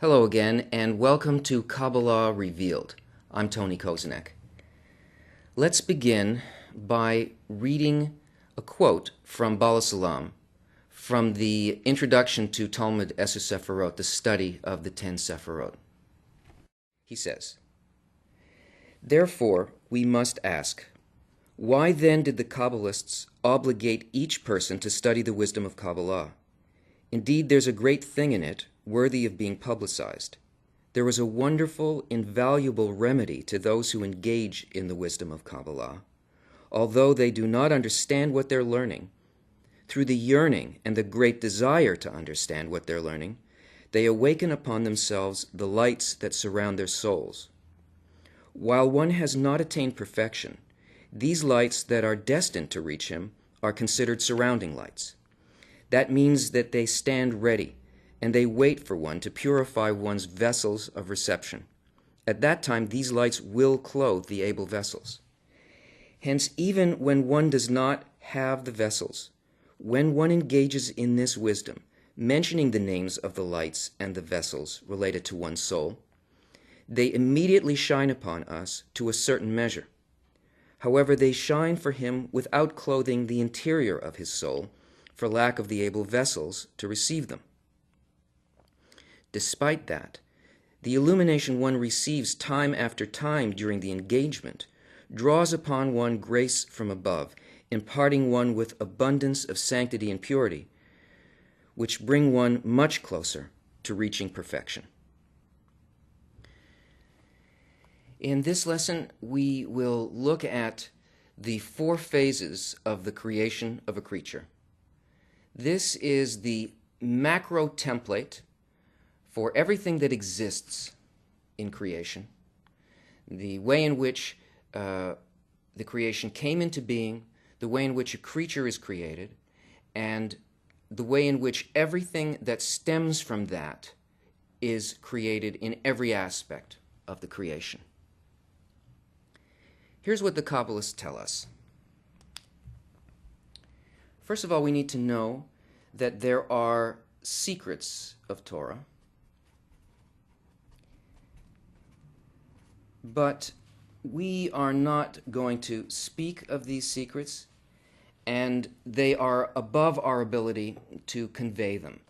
Hello again, and welcome to Kabbalah Revealed. I'm Tony Kozenek. Let's begin by reading a quote from Kabbalah Swesub from the introduction to Talmud Eser Sephirot, the study of the 10 Sephirot. He says, "Therefore, we must ask, why then did the Kabbalists obligate each person to study the wisdom of Kabbalah? Indeed, there's a great thing in it, worthy of being publicized. There is a wonderful, invaluable remedy to those who engage in the wisdom of Kabbalah. Although they do not understand what they're learning, through the yearning and the great desire to understand what they're learning, they awaken upon themselves the lights that surround their souls. While one has not attained perfection, these lights that are destined to reach him are considered surrounding lights. That means that they stand ready, and they wait for one to purify one's vessels of reception. At that time, these lights will clothe the able vessels. Hence, even when one does not have the vessels, when one engages in this wisdom, mentioning the names of the lights and the vessels related to one's soul, they immediately shine upon us to a certain measure. However, they shine for him without clothing the interior of his soul, for lack of the able vessels to receive them. Despite that, the illumination one receives time after time during the engagement draws upon one grace from above, imparting one with abundance of sanctity and purity, which bring one much closer to reaching perfection." In this lesson, we will look at the 4 phases of the creation of a creature. This is the macro template for everything that exists in creation, the way in which the creation came into being, the way in which a creature is created, and the way in which everything that stems from that is created in every aspect of the creation. Here's what the Kabbalists tell us. First of all, we need to know that there are secrets of Torah, but we are not going to speak of these secrets, and they are above our ability to convey them.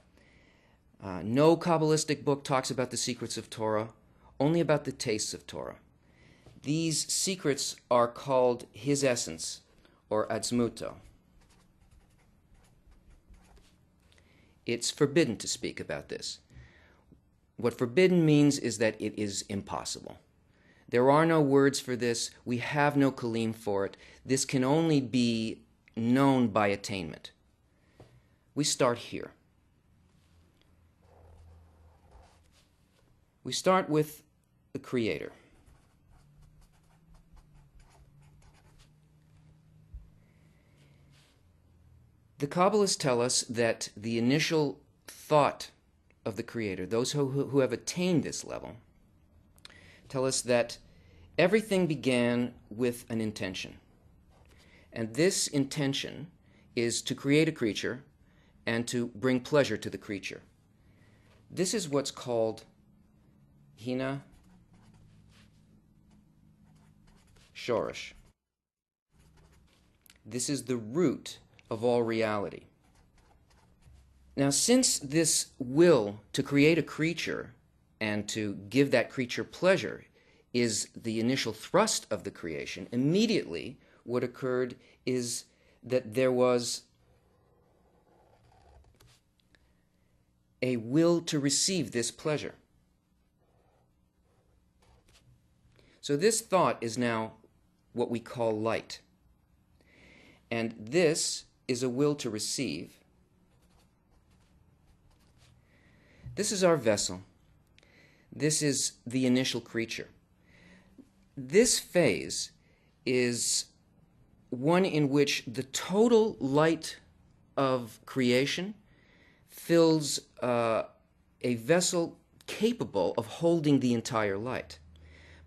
No Kabbalistic book talks about the secrets of Torah, only about the tastes of Torah. These secrets are called his essence, or atzmuto. It's forbidden to speak about this. What forbidden means is that it is impossible. There are no words for this. We have no kalim for it. This can only be known by attainment. We start here. We start with the Creator. The Kabbalists tell us that the initial thought of the Creator, those who have attained this level, tell us that everything began with an intention. And this intention is to create a creature and to bring pleasure to the creature. This is what's called hina shorish. This is the root of all reality. Now, since this will to create a creature and to give that creature pleasure is the initial thrust of the creation, immediately what occurred is that there was a will to receive this pleasure. So this thought is now what we call light. And this is a will to receive. This is our vessel. This is the initial creature. This phase is one in which the total light of creation fills a vessel capable of holding the entire light.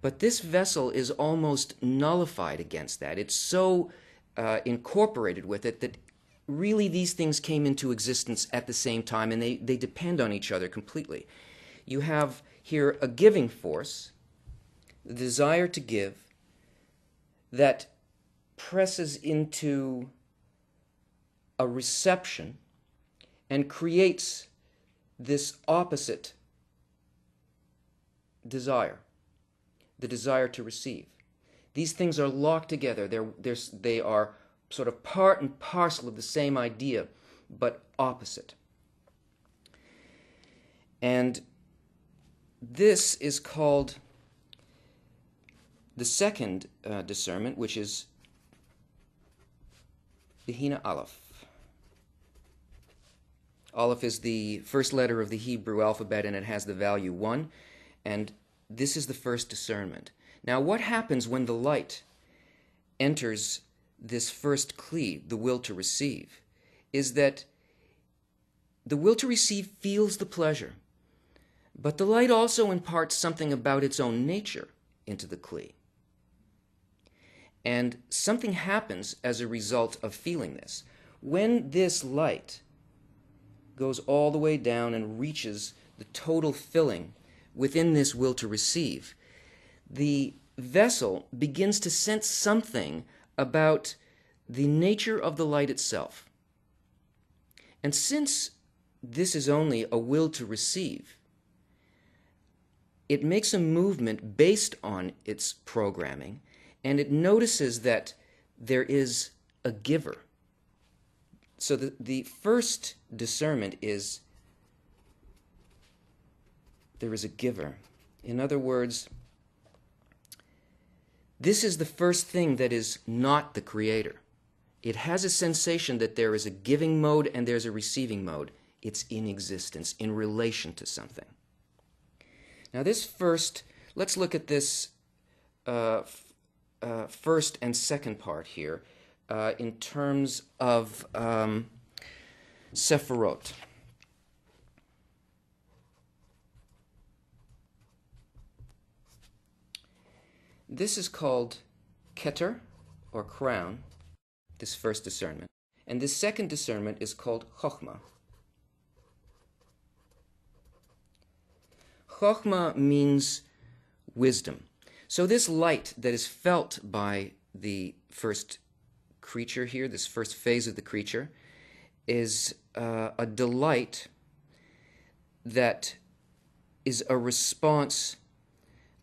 But this vessel is almost nullified against that. It's so incorporated with it that really these things came into existence at the same time, and they depend on each other completely. you have here a giving force, the desire to give, that presses into a reception and creates this opposite desire, the desire to receive. These things are locked together. They are sort of part and parcel of the same idea, but opposite. And this is called the second discernment, which is Bihina Aleph. Aleph is the first letter of the Hebrew alphabet, and it has the value 1. And this is the first discernment. Now, what happens when the light enters this first kli, the will to receive, is that the will to receive feels the pleasure, but the light also imparts something about its own nature into the kli. And something happens as a result of feeling this. When this light goes all the way down and reaches the total filling within this will to receive, the vessel begins to sense something about the nature of the light itself. And since this is only a will to receive, it makes a movement based on its programming, and it notices that there is a giver. So the first discernment is there is a giver. In other words, this is the first thing that is not the creator. It has a sensation that there is a giving mode and there's a receiving mode. It's in existence, in relation to something. Now this first, let's look at this first and second part here in terms of Sephirot. This is called Keter, or crown, this first discernment. And this second discernment is called Chokhmah. Chokhmah means wisdom. So this light that is felt by the first creature here, this first phase of the creature, is a delight that is a response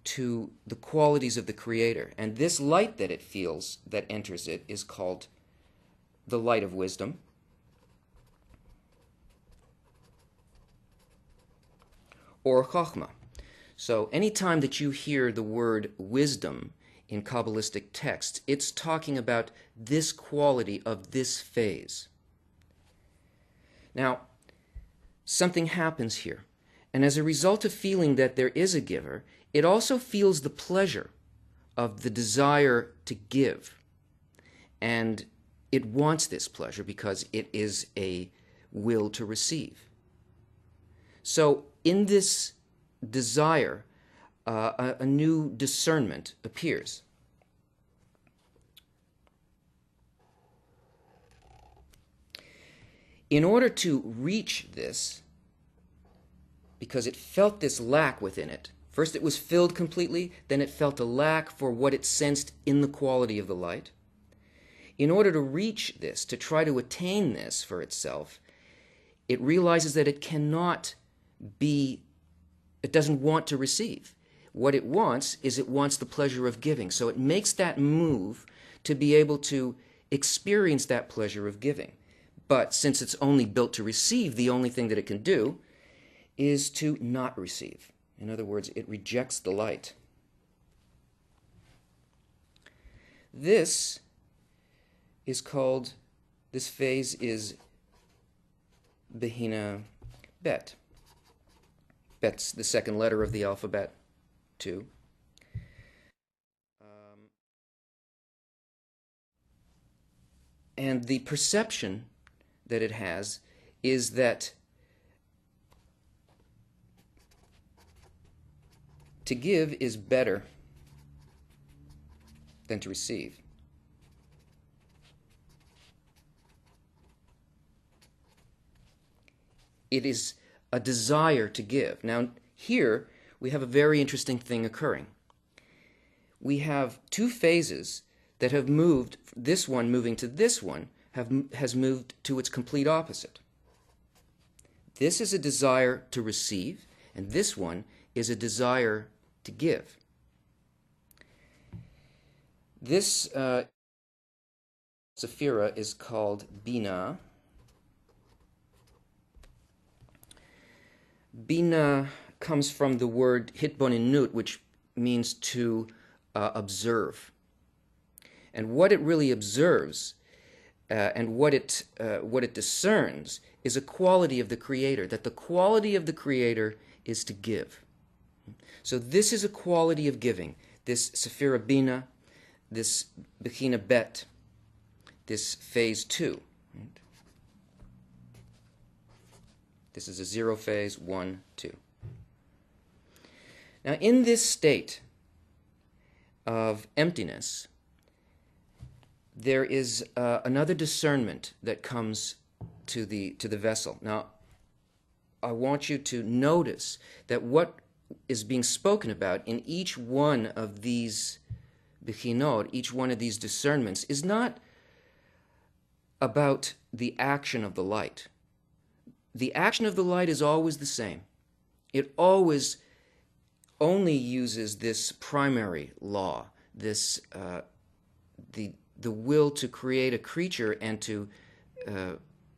to the qualities of the Creator. And this light that it feels, that enters it, is called the light of wisdom. Or Chokhmah. So anytime that you hear the word wisdom in Kabbalistic texts, it's talking about this quality of this phase. Now, something happens here. And as a result of feeling that there is a giver, it also feels the pleasure of the desire to give. And it wants this pleasure because it is a will to receive. So in this desire, a new discernment appears. In order to reach this, because it felt this lack within it, first it was filled completely, then it felt a lack for what it sensed in the quality of the light. In order to reach this, to try to attain this for itself, it realizes that it cannot be, it doesn't want to receive. What it wants is it wants the pleasure of giving. So it makes that move to be able to experience that pleasure of giving. But since it's only built to receive, the only thing that it can do is to not receive. In other words, it rejects the light. This is called, this phase is Bihina Bet. Bet's the second letter of the alphabet, too. And the perception that it has is that to give is better than to receive. It is a desire to give. Now, Here, we have a very interesting thing occurring. We have two phases that have moved, this one moving to this one, has moved to its complete opposite. This is a desire to receive, and this one is a desire to give. This sephira is called Bina. Bina comes from the word hitboninut, which means to observe. And what it really observes and what it discerns is a quality of the Creator, that the quality of the Creator is to give. So this is a quality of giving, this Sephira Bina, this Bechina Bet, this phase 2. This is a 0 phase, 1, 2. Now in this state of emptiness, there is another discernment that comes to the vessel. Now, I want you to notice that what is being spoken about in each one of these bechinot, each one of these discernments, is not about the action of the light. The action of the light is always the same. It always only uses this primary law, this the will to create a creature and to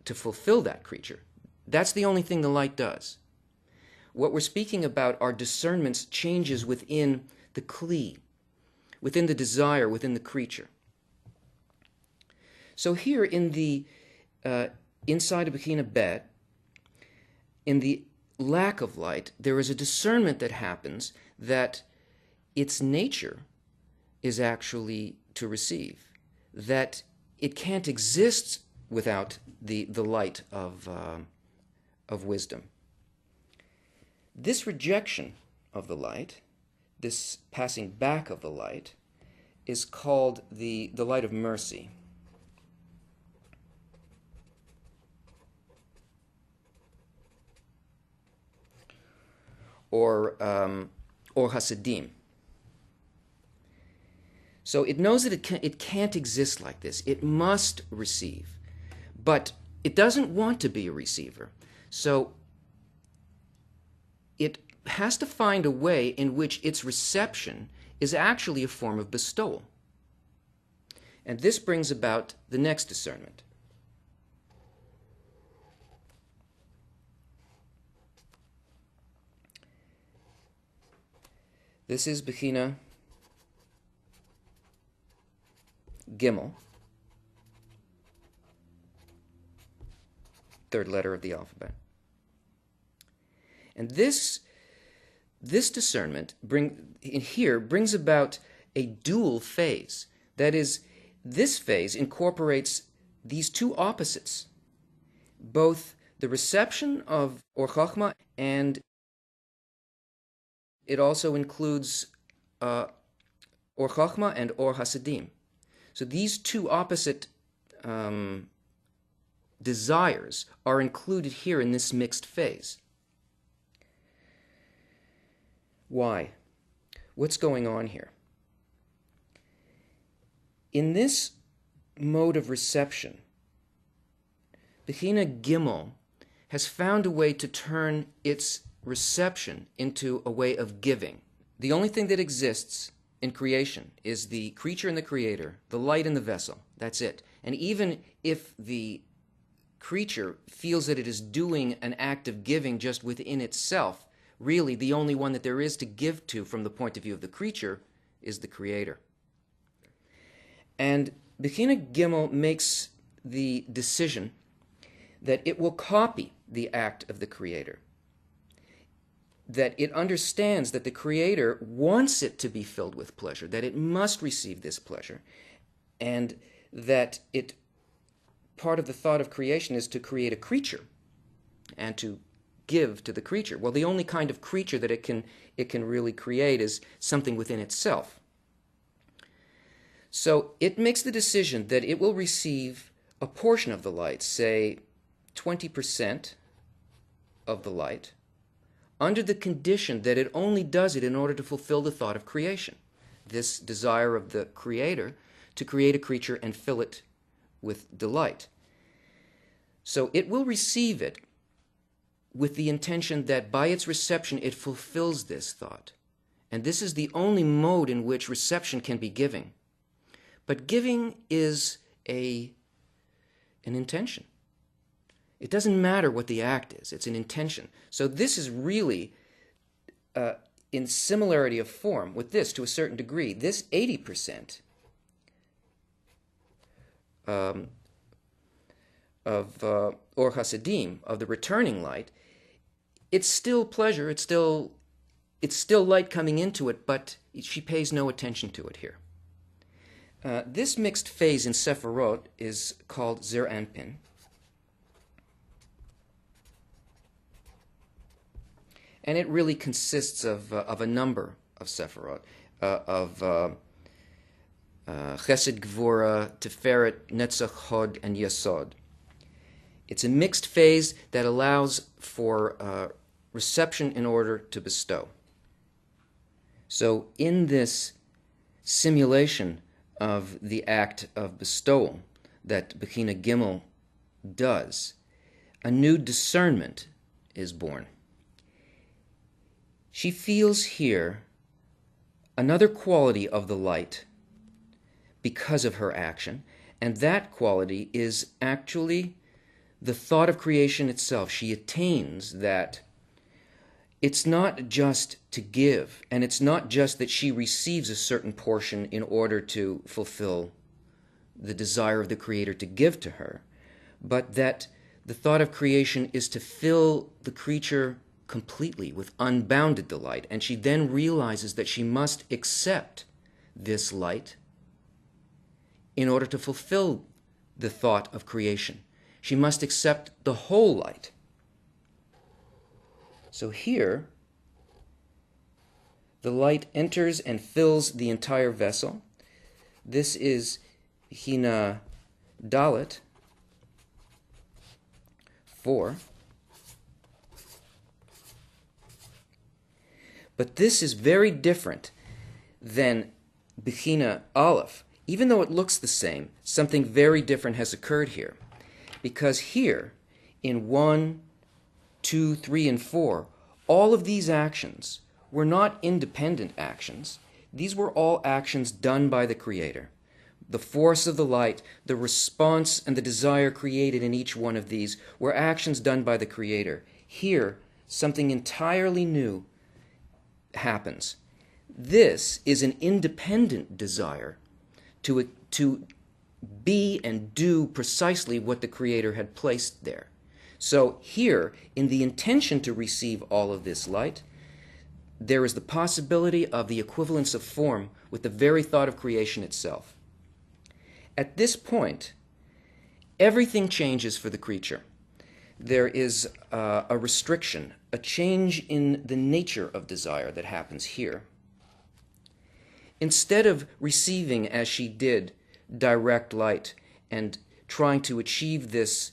fulfill that creature. That's the only thing the light does. What we're speaking about are discernments, changes within the kli, within the desire, within the creature. So here in the inside of Bechina Bet, in the lack of light, there is a discernment that happens that its nature is actually to receive, that it can't exist without the light of wisdom. This rejection of the light, this passing back of the light, is called the light of mercy. Or Hasidim. So it knows that it can't exist like this. It must receive. But it doesn't want to be a receiver. So it has to find a way in which its reception is actually a form of bestowal. And this brings about the next discernment. This is Bechina Gimel, third letter of the alphabet. And this discernment brings about a dual phase. That is, this phase incorporates these two opposites, both the reception of Or Chachma, and it also includes Or Chachma and Or Hasidim. So these two opposite desires are included here in this mixed phase. Why? What's going on here? In this mode of reception, Bechina Gimel has found a way to turn its reception into a way of giving. The only thing that exists in creation is the creature and the creator, the light and the vessel. That's it. And even if the creature feels that it is doing an act of giving just within itself, really the only one that there is to give to from the point of view of the creature is the creator. And Bechina Gimel makes the decision that it will copy the act of the creator, that it understands that the creator wants it to be filled with pleasure, that it must receive this pleasure, and that part of the thought of creation is to create a creature and to give to the creature. Well, the only kind of creature that it can really create is something within itself. So it makes the decision that it will receive a portion of the light, say 20% of the light, under the condition that it only does it in order to fulfill the thought of creation, this desire of the Creator to create a creature and fill it with delight. So it will receive it with the intention that by its reception it fulfills this thought. And this is the only mode in which reception can be giving. But giving is an intention. It doesn't matter what the act is, it's an intention. So this is really in similarity of form with this to a certain degree. This 80% of Or Hasidim, of the returning light, it's still pleasure, it's still light coming into it, but she pays no attention to it here. This mixed phase in Sephirot is called Zer Anpin. And it really consists of a number of Sephirot, of Chesed, Gvura, Tiferet, Netzach, Hod, and Yesod. It's a mixed phase that allows for reception in order to bestow. So in this simulation of the act of bestowal that Bechina Gimel does, a new discernment is born. She feels here another quality of the light because of her action, and that quality is actually the thought of creation itself. She attains that it's not just to give, and it's not just that she receives a certain portion in order to fulfill the desire of the Creator to give to her, but that the thought of creation is to fill the creature completely with unbounded delight, and she then realizes that she must accept this light in order to fulfill the thought of creation. She must accept the whole light. So here, the light enters and fills the entire vessel. This is Hina Dalet 4. But this is very different than Bechina Aleph. Even though it looks the same, something very different has occurred here. Because here, in 1, 2, 3, and 4, all of these actions were not independent actions. These were all actions done by the Creator. The force of the light, the response, and the desire created in each one of these were actions done by the Creator. Here, something entirely new happens. This is an independent desire to be and do precisely what the Creator had placed there. So here, in the intention to receive all of this light, there is the possibility of the equivalence of form with the very thought of creation itself. At this point, everything changes for the creature. There is a restriction, a change in the nature of desire that happens here. Instead of receiving, as she did, direct light and trying to achieve this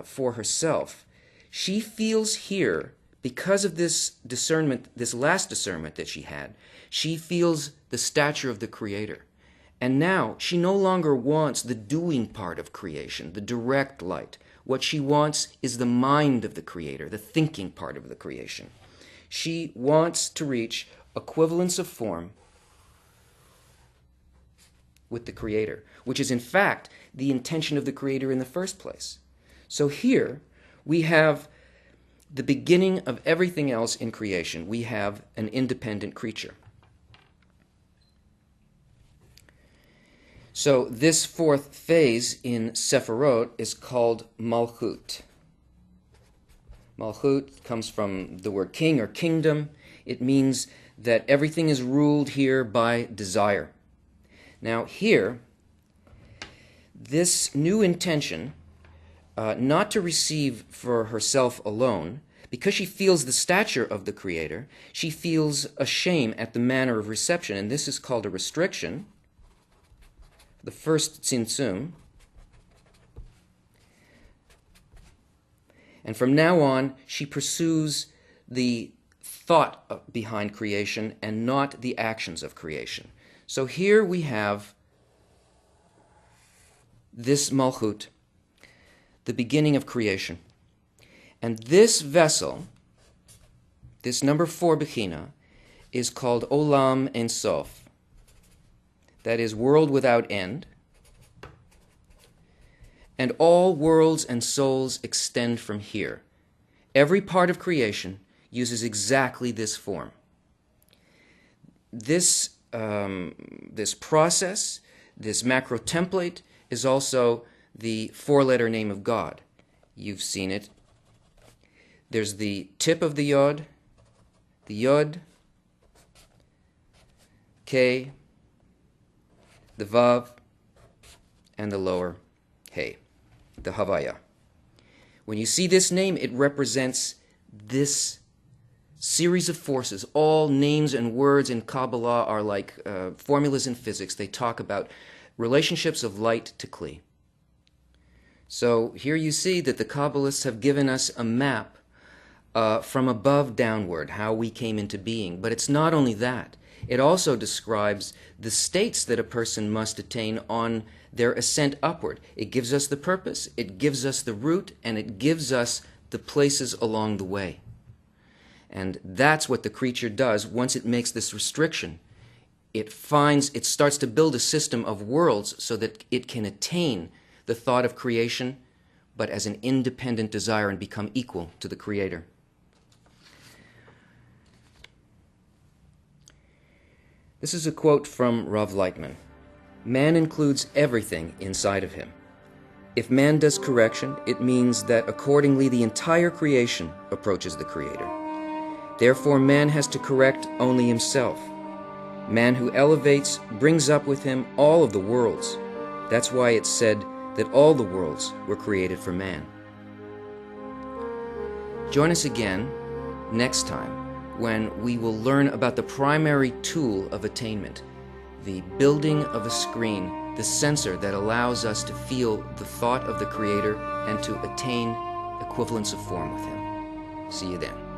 for herself, she feels here, because of this discernment, this last discernment that she had, she feels the stature of the Creator. And now she no longer wants the doing part of creation, the direct light. What she wants is the mind of the Creator, the thinking part of the creation. She wants to reach equivalence of form with the Creator, which is in fact the intention of the Creator in the first place. So here we have the beginning of everything else in creation. We have an independent creature. So this fourth phase in Sephirot is called Malchut. Malchut comes from the word king or kingdom. It means that everything is ruled here by desire. Now here, this new intention, not to receive for herself alone, because she feels the stature of the Creator, she feels a shame at the manner of reception, and this is called a restriction. The first tzimtzum. And from now on, she pursues the thought behind creation and not the actions of creation. So here we have this Malchut, the beginning of creation. And this vessel, this number 4 Bechina, is called Olam Ein Sof. That is, world without end. And all worlds and souls extend from here. Every part of creation uses exactly this form. This process, this macro template, is also the 4-letter name of God. You've seen it. There's the tip of the Yod, K, the Vav, and the lower He, the Havaya. When you see this name, it represents this series of forces. All names and words in Kabbalah are like formulas in physics. They talk about relationships of light to Kli. So here you see that the Kabbalists have given us a map from above downward, how we came into being. But it's not only that. It also describes the states that a person must attain on their ascent upward. It gives us the purpose, it gives us the route, and it gives us the places along the way. And that's what the creature does once it makes this restriction. It starts to build a system of worlds so that it can attain the thought of creation, but as an independent desire and become equal to the Creator. This is a quote from Rav Lightman. Man includes everything inside of him. If man does correction, it means that accordingly the entire creation approaches the Creator. Therefore, man has to correct only himself. Man who elevates brings up with him all of the worlds. That's why it's said that all the worlds were created for man. Join us again next time when we will learn about the primary tool of attainment, the building of a screen, the sensor that allows us to feel the thought of the Creator and to attain equivalence of form with Him. See you then.